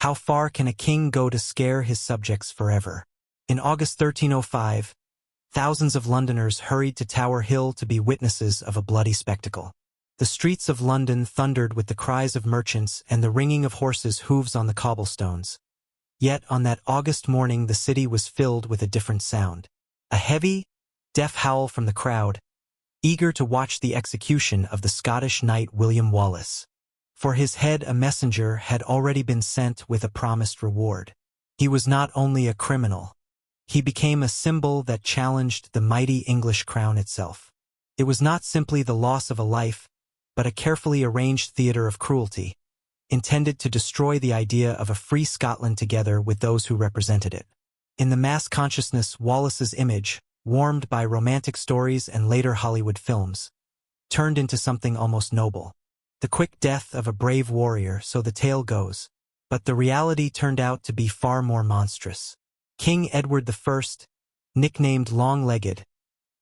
How far can a king go to scare his subjects forever? In August 1305, thousands of Londoners hurried to Tower Hill to be witnesses of a bloody spectacle. The streets of London thundered with the cries of merchants and the ringing of horses' hooves on the cobblestones. Yet on that August morning the city was filled with a different sound. A heavy, deaf howl from the crowd, eager to watch the execution of the Scottish knight William Wallace. For his head a messenger had already been sent with a promised reward. He was not only a criminal. He became a symbol that challenged the mighty English crown itself. It was not simply the loss of a life, but a carefully arranged theater of cruelty, intended to destroy the idea of a free Scotland together with those who represented it. In the mass consciousness, Wallace's image, warmed by romantic stories and later Hollywood films, turned into something almost noble. The quick death of a brave warrior, so the tale goes, but the reality turned out to be far more monstrous. King Edward I, nicknamed Long-Legged,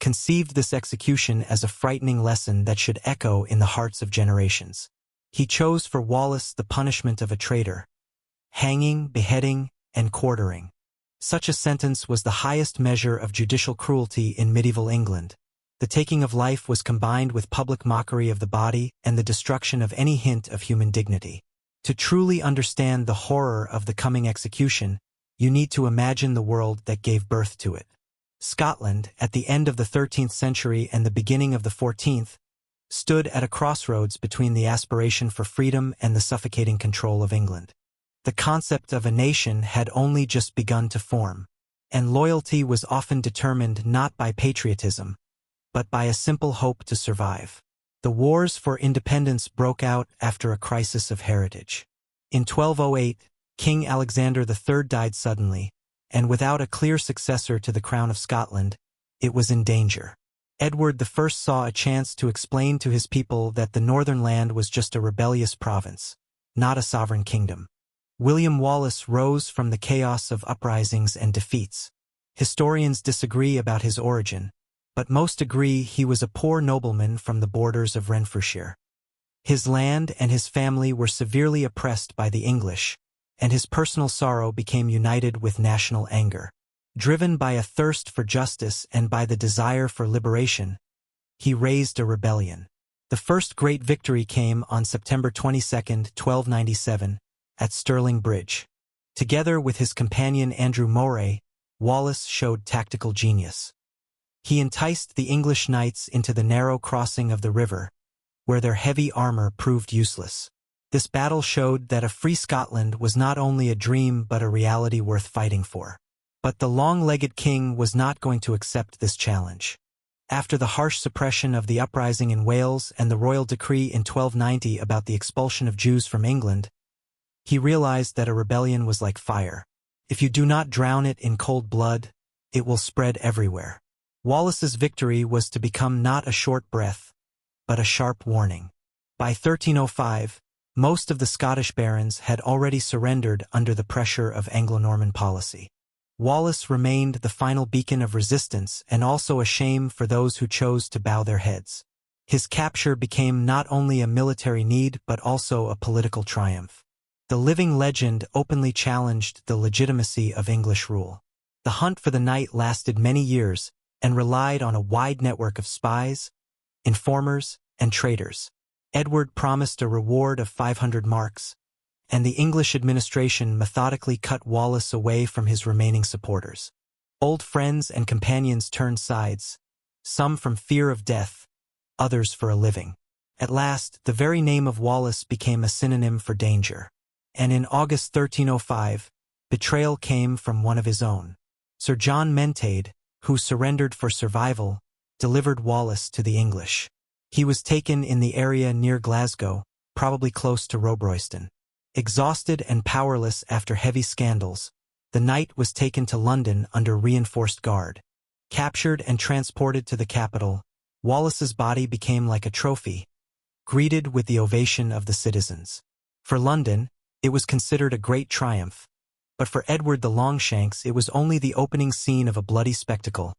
conceived this execution as a frightening lesson that should echo in the hearts of generations. He chose for Wallace the punishment of a traitor: hanging, beheading, and quartering. Such a sentence was the highest measure of judicial cruelty in medieval England. The taking of life was combined with public mockery of the body and the destruction of any hint of human dignity. To truly understand the horror of the coming execution, you need to imagine the world that gave birth to it. Scotland, at the end of the 13th century and the beginning of the 14th, stood at a crossroads between the aspiration for freedom and the suffocating control of England. The concept of a nation had only just begun to form, and loyalty was often determined not by patriotism, but by a simple hope to survive. The wars for independence broke out after a crisis of heritage. In 1208, King Alexander III died suddenly, and without a clear successor to the crown of Scotland, it was in danger. Edward I saw a chance to explain to his people that the northern land was just a rebellious province, not a sovereign kingdom. William Wallace rose from the chaos of uprisings and defeats. Historians disagree about his origin, but most agree he was a poor nobleman from the borders of Renfrewshire. His land and his family were severely oppressed by the English, and his personal sorrow became united with national anger. Driven by a thirst for justice and by the desire for liberation, he raised a rebellion. The first great victory came on September 22, 1297, at Stirling Bridge. Together with his companion Andrew Moray, Wallace showed tactical genius. He enticed the English knights into the narrow crossing of the river, where their heavy armor proved useless. This battle showed that a free Scotland was not only a dream but a reality worth fighting for. But the long-legged king was not going to accept this challenge. After the harsh suppression of the uprising in Wales and the royal decree in 1290 about the expulsion of Jews from England, he realized that a rebellion was like fire. If you do not drown it in cold blood, it will spread everywhere. Wallace's victory was to become not a short breath, but a sharp warning. By 1305, most of the Scottish barons had already surrendered under the pressure of Anglo-Norman policy. Wallace remained the final beacon of resistance and also a shame for those who chose to bow their heads. His capture became not only a military need but also a political triumph. The living legend openly challenged the legitimacy of English rule. The hunt for the knight lasted many years and relied on a wide network of spies, informers, and traitors. Edward promised a reward of 500 marks, and the English administration methodically cut Wallace away from his remaining supporters. Old friends and companions turned sides, some from fear of death, others for a living. At last, the very name of Wallace became a synonym for danger. And in August 1305, betrayal came from one of his own. Sir John Menteith, who surrendered for survival, delivered Wallace to the English. He was taken in the area near Glasgow, probably close to Robroyston. Exhausted and powerless after heavy scandals, the knight was taken to London under reinforced guard. Captured and transported to the capital, Wallace's body became like a trophy, greeted with the ovation of the citizens. For London, it was considered a great triumph, but for Edward the Longshanks it was only the opening scene of a bloody spectacle,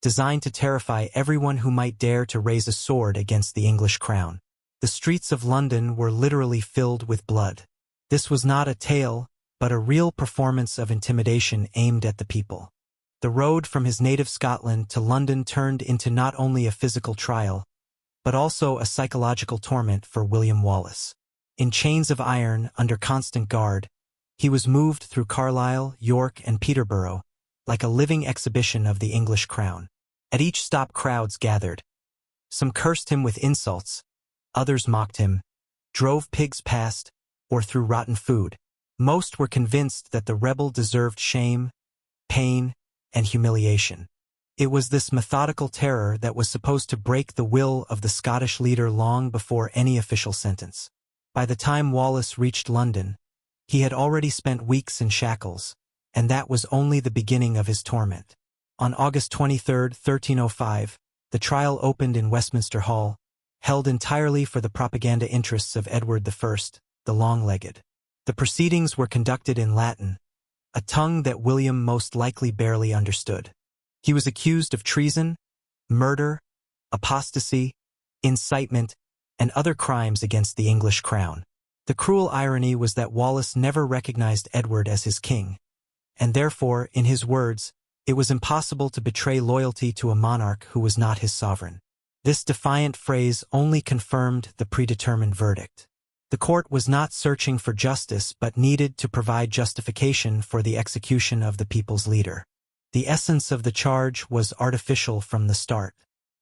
designed to terrify everyone who might dare to raise a sword against the English crown. The streets of London were literally filled with blood. This was not a tale, but a real performance of intimidation aimed at the people. The road from his native Scotland to London turned into not only a physical trial, but also a psychological torment for William Wallace. In chains of iron, under constant guard, he was moved through Carlisle, York, and Peterborough, like a living exhibition of the English crown. At each stop crowds gathered. Some cursed him with insults, others mocked him, drove pigs past, or threw rotten food. Most were convinced that the rebel deserved shame, pain, and humiliation. It was this methodical terror that was supposed to break the will of the Scottish leader long before any official sentence. By the time Wallace reached London, he had already spent weeks in shackles, and that was only the beginning of his torment. On August 23, 1305, the trial opened in Westminster Hall, held entirely for the propaganda interests of Edward I, the Long-Legged. The proceedings were conducted in Latin, a tongue that William most likely barely understood. He was accused of treason, murder, apostasy, incitement, and other crimes against the English crown. The cruel irony was that Wallace never recognized Edward as his king, and therefore, in his words, it was impossible to betray loyalty to a monarch who was not his sovereign. This defiant phrase only confirmed the predetermined verdict. The court was not searching for justice but needed to provide justification for the execution of the people's leader. The essence of the charge was artificial from the start.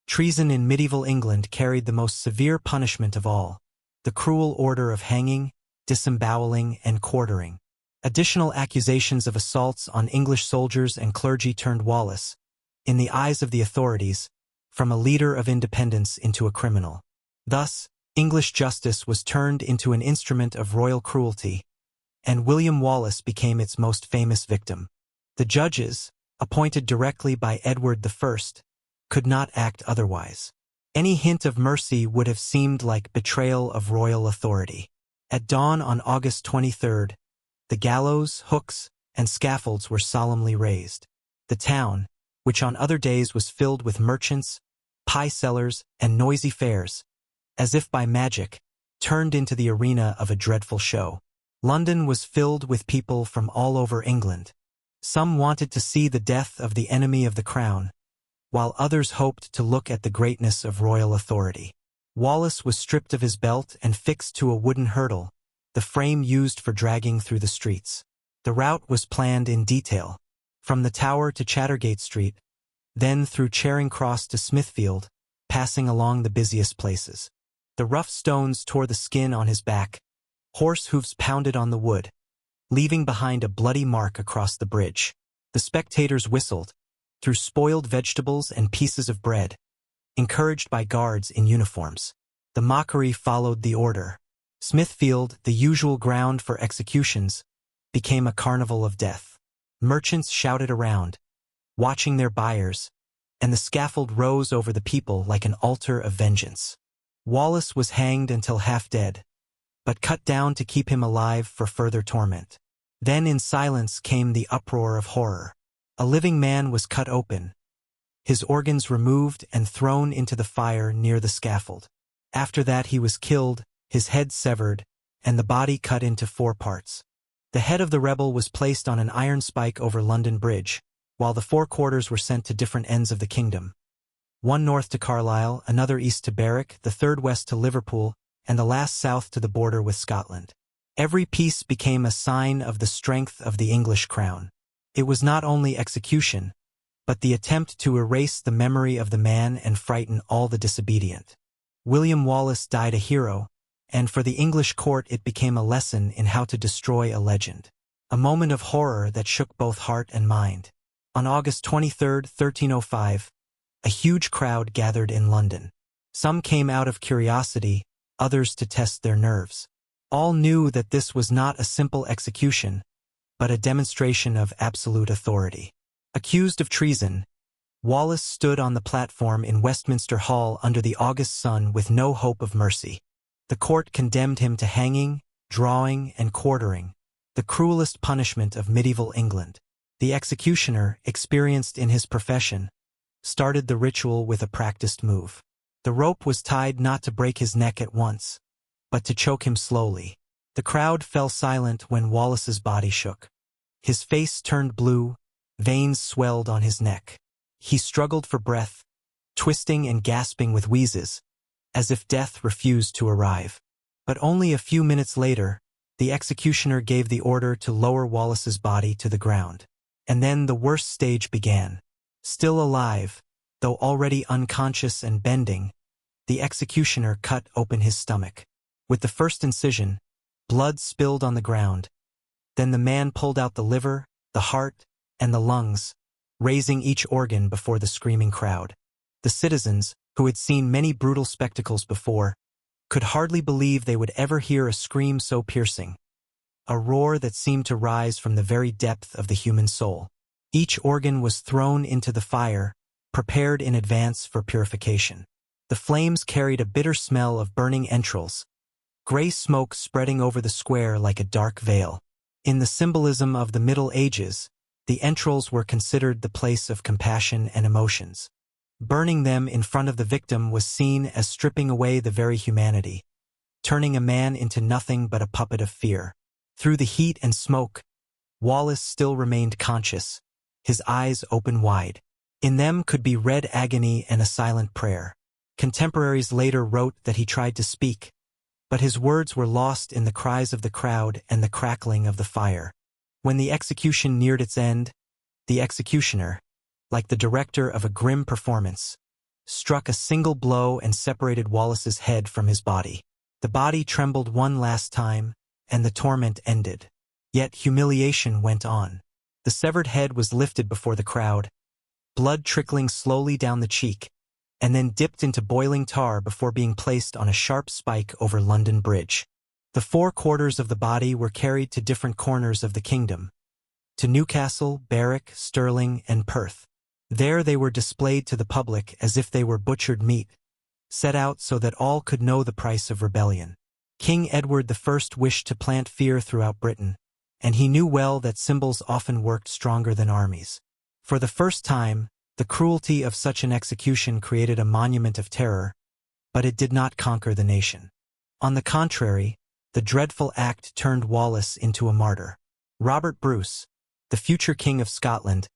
Treason in medieval England carried the most severe punishment of all, the cruel order of hanging, disemboweling, and quartering. Additional accusations of assaults on English soldiers and clergy turned Wallace, in the eyes of the authorities, from a leader of independence into a criminal. Thus, English justice was turned into an instrument of royal cruelty, and William Wallace became its most famous victim. The judges, appointed directly by Edward I, could not act otherwise. Any hint of mercy would have seemed like betrayal of royal authority. At dawn on August 23, the gallows, hooks, and scaffolds were solemnly raised. The town, which on other days was filled with merchants, pie sellers, and noisy fairs, as if by magic, turned into the arena of a dreadful show. London was filled with people from all over England. Some wanted to see the death of the enemy of the crown, while others hoped to look at the greatness of royal authority. Wallace was stripped of his belt and fixed to a wooden hurdle, the frame used for dragging through the streets. The route was planned in detail, from the Tower to Chattergate Street, then through Charing Cross to Smithfield, passing along the busiest places. The rough stones tore the skin on his back, horse hoofs pounded on the wood, leaving behind a bloody mark across the bridge. The spectators whistled, threw spoiled vegetables and pieces of bread, encouraged by guards in uniforms. The mockery followed the order. Smithfield, the usual ground for executions, became a carnival of death. Merchants shouted around, watching their buyers, and the scaffold rose over the people like an altar of vengeance. Wallace was hanged until half dead, but cut down to keep him alive for further torment. Then in silence came the uproar of horror. A living man was cut open, his organs removed and thrown into the fire near the scaffold. After that he was killed, his head severed, and the body cut into 4 parts. The head of the rebel was placed on an iron spike over London Bridge, while the 4 quarters were sent to different ends of the kingdom. One north to Carlisle, another east to Berwick, the third west to Liverpool, and the last south to the border with Scotland. Every piece became a sign of the strength of the English crown. It was not only execution, but the attempt to erase the memory of the man and frighten all the disobedient. William Wallace died a hero, and for the English court it became a lesson in how to destroy a legend. A moment of horror that shook both heart and mind. On August 23, 1305, a huge crowd gathered in London. Some came out of curiosity, others to test their nerves. All knew that this was not a simple execution, but a demonstration of absolute authority. Accused of treason, Wallace stood on the platform in Westminster Hall under the August sun with no hope of mercy. The court condemned him to hanging, drawing, and quartering, the cruelest punishment of medieval England. The executioner, experienced in his profession, started the ritual with a practiced move. The rope was tied not to break his neck at once, but to choke him slowly. The crowd fell silent when Wallace's body shook. His face turned blue, veins swelled on his neck. He struggled for breath, twisting and gasping with wheezes, as if death refused to arrive. But only a few minutes later, the executioner gave the order to lower Wallace's body to the ground. And then the worst stage began. Still alive, though already unconscious and bending, the executioner cut open his stomach. With the first incision, blood spilled on the ground. Then the man pulled out the liver, the heart, and the lungs, raising each organ before the screaming crowd. The citizens, who had seen many brutal spectacles before, could hardly believe they would ever hear a scream so piercing, a roar that seemed to rise from the very depth of the human soul. Each organ was thrown into the fire, prepared in advance for purification. The flames carried a bitter smell of burning entrails, gray smoke spreading over the square like a dark veil. In the symbolism of the Middle Ages, the entrails were considered the place of compassion and emotions. Burning them in front of the victim was seen as stripping away the very humanity, turning a man into nothing but a puppet of fear. Through the heat and smoke, Wallace still remained conscious, his eyes open wide. In them could be read agony and a silent prayer. Contemporaries later wrote that he tried to speak, but his words were lost in the cries of the crowd and the crackling of the fire. When the execution neared its end, the executioner, like the director of a grim performance, struck a single blow and separated Wallace's head from his body. The body trembled one last time, and the torment ended. Yet humiliation went on. The severed head was lifted before the crowd, blood trickling slowly down the cheek, and then dipped into boiling tar before being placed on a sharp spike over London Bridge. The 4 quarters of the body were carried to different corners of the kingdom, to Newcastle, Berwick, Stirling, and Perth. There they were displayed to the public as if they were butchered meat, set out so that all could know the price of rebellion. King Edward I wished to plant fear throughout Britain, and he knew well that symbols often worked stronger than armies. For the first time, the cruelty of such an execution created a monument of terror, but it did not conquer the nation. On the contrary, the dreadful act turned Wallace into a martyr. Robert Bruce, the future King of Scotland,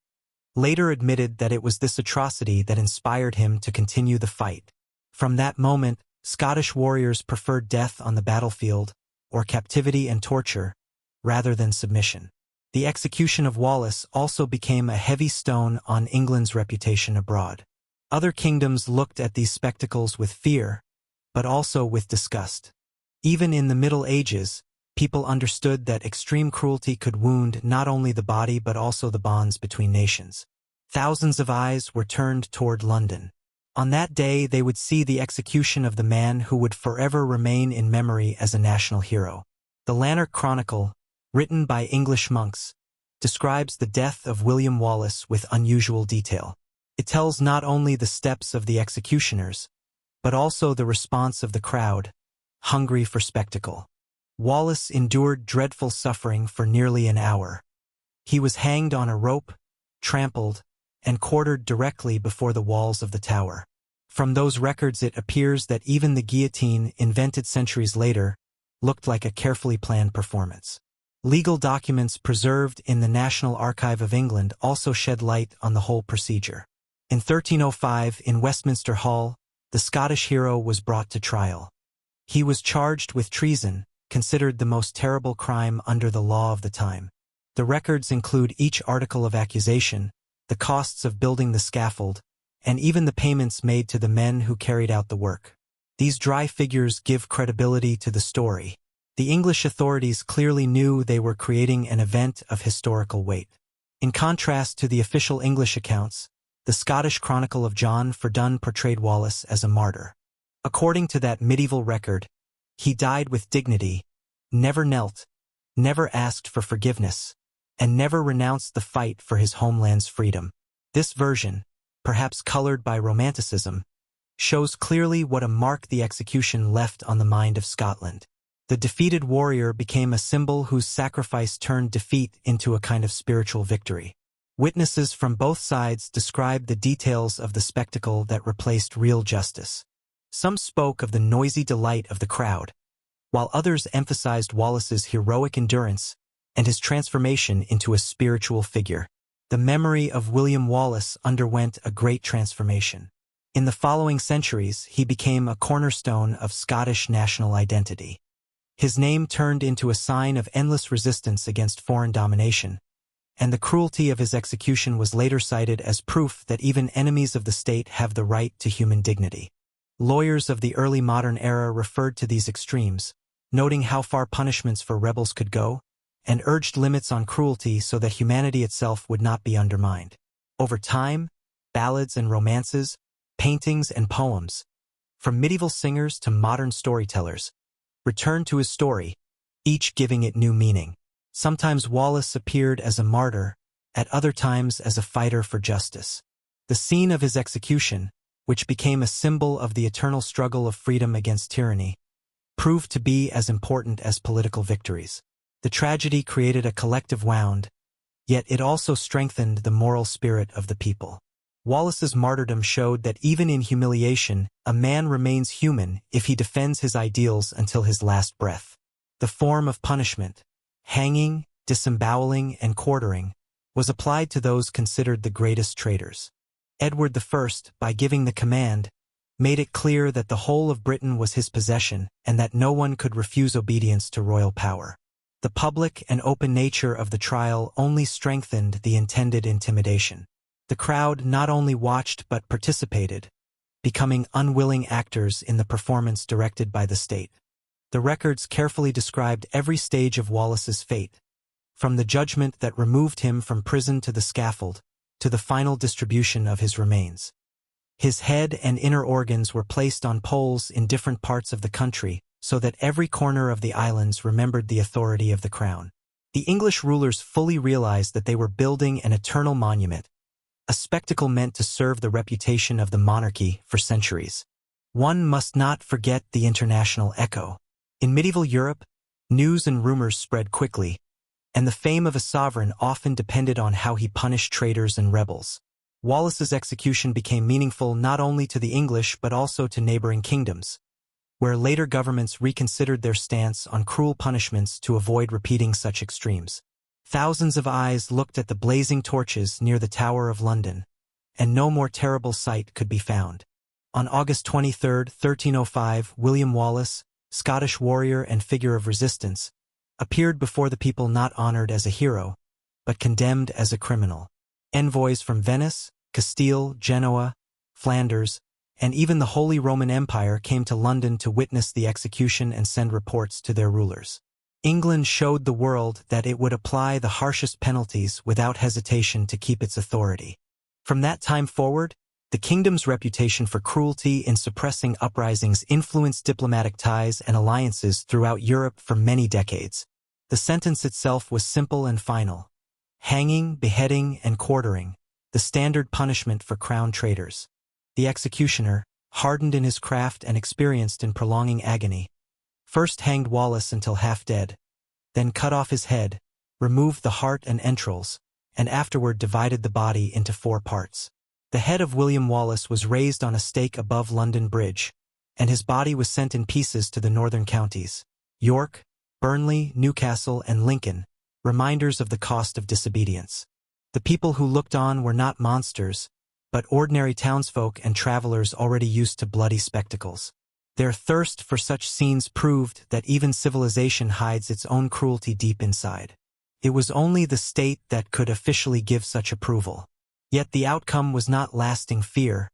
later admitted that it was this atrocity that inspired him to continue the fight. From that moment, Scottish warriors preferred death on the battlefield, or captivity and torture, rather than submission. The execution of Wallace also became a heavy stone on England's reputation abroad. Other kingdoms looked at these spectacles with fear, but also with disgust. Even in the Middle Ages, people understood that extreme cruelty could wound not only the body but also the bonds between nations. Thousands of eyes were turned toward London. On that day they would see the execution of the man who would forever remain in memory as a national hero. The Lanark Chronicle, written by English monks, describes the death of William Wallace with unusual detail. It tells not only the steps of the executioners, but also the response of the crowd, hungry for spectacle. Wallace endured dreadful suffering for nearly an hour. He was hanged on a rope, trampled, and quartered directly before the walls of the tower. From those records it appears that even the guillotine, invented centuries later, looked like a carefully planned performance. Legal documents preserved in the National Archive of England also shed light on the whole procedure. In 1305, in Westminster Hall, the Scottish hero was brought to trial. He was charged with treason, considered the most terrible crime under the law of the time. The records include each article of accusation, the costs of building the scaffold, and even the payments made to the men who carried out the work. These dry figures give credibility to the story. The English authorities clearly knew they were creating an event of historical weight. In contrast to the official English accounts, the Scottish Chronicle of John Verdun portrayed Wallace as a martyr. According to that medieval record, he died with dignity, never knelt, never asked for forgiveness, and never renounced the fight for his homeland's freedom. This version, perhaps colored by Romanticism, shows clearly what a mark the execution left on the mind of Scotland. The defeated warrior became a symbol whose sacrifice turned defeat into a kind of spiritual victory. Witnesses from both sides described the details of the spectacle that replaced real justice. Some spoke of the noisy delight of the crowd, while others emphasized Wallace's heroic endurance and his transformation into a spiritual figure. The memory of William Wallace underwent a great transformation. In the following centuries, he became a cornerstone of Scottish national identity. His name turned into a sign of endless resistance against foreign domination, and the cruelty of his execution was later cited as proof that even enemies of the state have the right to human dignity. Lawyers of the early modern era referred to these extremes, noting how far punishments for rebels could go, and urged limits on cruelty so that humanity itself would not be undermined. Over time, ballads and romances, paintings and poems, from medieval singers to modern storytellers, returned to his story, each giving it new meaning. Sometimes Wallace appeared as a martyr, at other times as a fighter for justice. The scene of his execution, which became a symbol of the eternal struggle of freedom against tyranny, proved to be as important as political victories. The tragedy created a collective wound, yet it also strengthened the moral spirit of the people. Wallace's martyrdom showed that even in humiliation, a man remains human if he defends his ideals until his last breath. The form of punishment, hanging, disemboweling, and quartering, was applied to those considered the greatest traitors. Edward I, by giving the command, made it clear that the whole of Britain was his possession and that no one could refuse obedience to royal power. The public and open nature of the trial only strengthened the intended intimidation. The crowd not only watched but participated, becoming unwilling actors in the performance directed by the state. The records carefully described every stage of Wallace's fate, from the judgment that removed him from prison to the scaffold, to the final distribution of his remains. His head and inner organs were placed on poles in different parts of the country, so that every corner of the islands remembered the authority of the crown. The English rulers fully realized that they were building an eternal monument, a spectacle meant to serve the reputation of the monarchy for centuries. One must not forget the international echo. In medieval Europe, news and rumors spread quickly, and the fame of a sovereign often depended on how he punished traitors and rebels. Wallace's execution became meaningful not only to the English but also to neighboring kingdoms, where later governments reconsidered their stance on cruel punishments to avoid repeating such extremes. Thousands of eyes looked at the blazing torches near the Tower of London, and no more terrible sight could be found. On August 23, 1305, William Wallace, Scottish warrior and figure of resistance, appeared before the people not honored as a hero, but condemned as a criminal. Envoys from Venice, Castile, Genoa, Flanders, and even the Holy Roman Empire came to London to witness the execution and send reports to their rulers. England showed the world that it would apply the harshest penalties without hesitation to keep its authority. From that time forward, the kingdom's reputation for cruelty in suppressing uprisings influenced diplomatic ties and alliances throughout Europe for many decades. The sentence itself was simple and final: hanging, beheading, and quartering, the standard punishment for crown traitors. The executioner, hardened in his craft and experienced in prolonging agony, first hanged Wallace until half dead, then cut off his head, removed the heart and entrails, and afterward divided the body into 4 parts. The head of William Wallace was raised on a stake above London Bridge, and his body was sent in pieces to the northern counties, York, Burnley, Newcastle, and Lincoln, reminders of the cost of disobedience. The people who looked on were not monsters, but ordinary townsfolk and travelers already used to bloody spectacles. Their thirst for such scenes proved that even civilization hides its own cruelty deep inside. It was only the state that could officially give such approval. Yet the outcome was not lasting fear,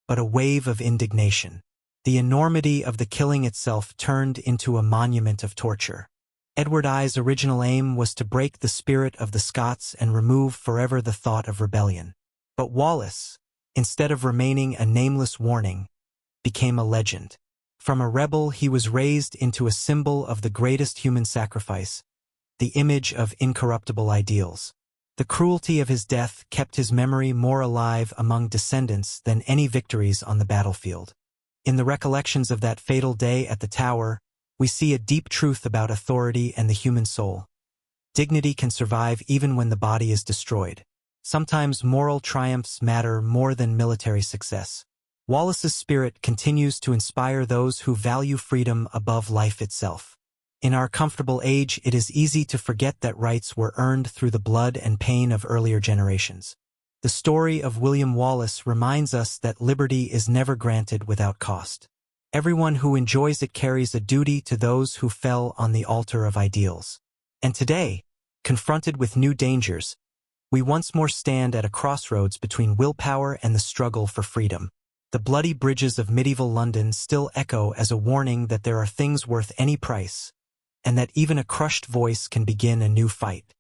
but a wave of indignation. The enormity of the killing itself turned into a monument of torture. Edward I's original aim was to break the spirit of the Scots and remove forever the thought of rebellion. But Wallace, instead of remaining a nameless warning, became a legend. From a rebel he was raised into a symbol of the greatest human sacrifice, the image of incorruptible ideals. The cruelty of his death kept his memory more alive among descendants than any victories on the battlefield. In the recollections of that fatal day at the Tower, we see a deep truth about authority and the human soul. Dignity can survive even when the body is destroyed. Sometimes moral triumphs matter more than military success. Wallace's spirit continues to inspire those who value freedom above life itself. In our comfortable age, it is easy to forget that rights were earned through the blood and pain of earlier generations. The story of William Wallace reminds us that liberty is never granted without cost. Everyone who enjoys it carries a duty to those who fell on the altar of ideals. And today, confronted with new dangers, we once more stand at a crossroads between willpower and the struggle for freedom. The bloody bridges of medieval London still echo as a warning that there are things worth any price, and that even a crushed voice can begin a new fight.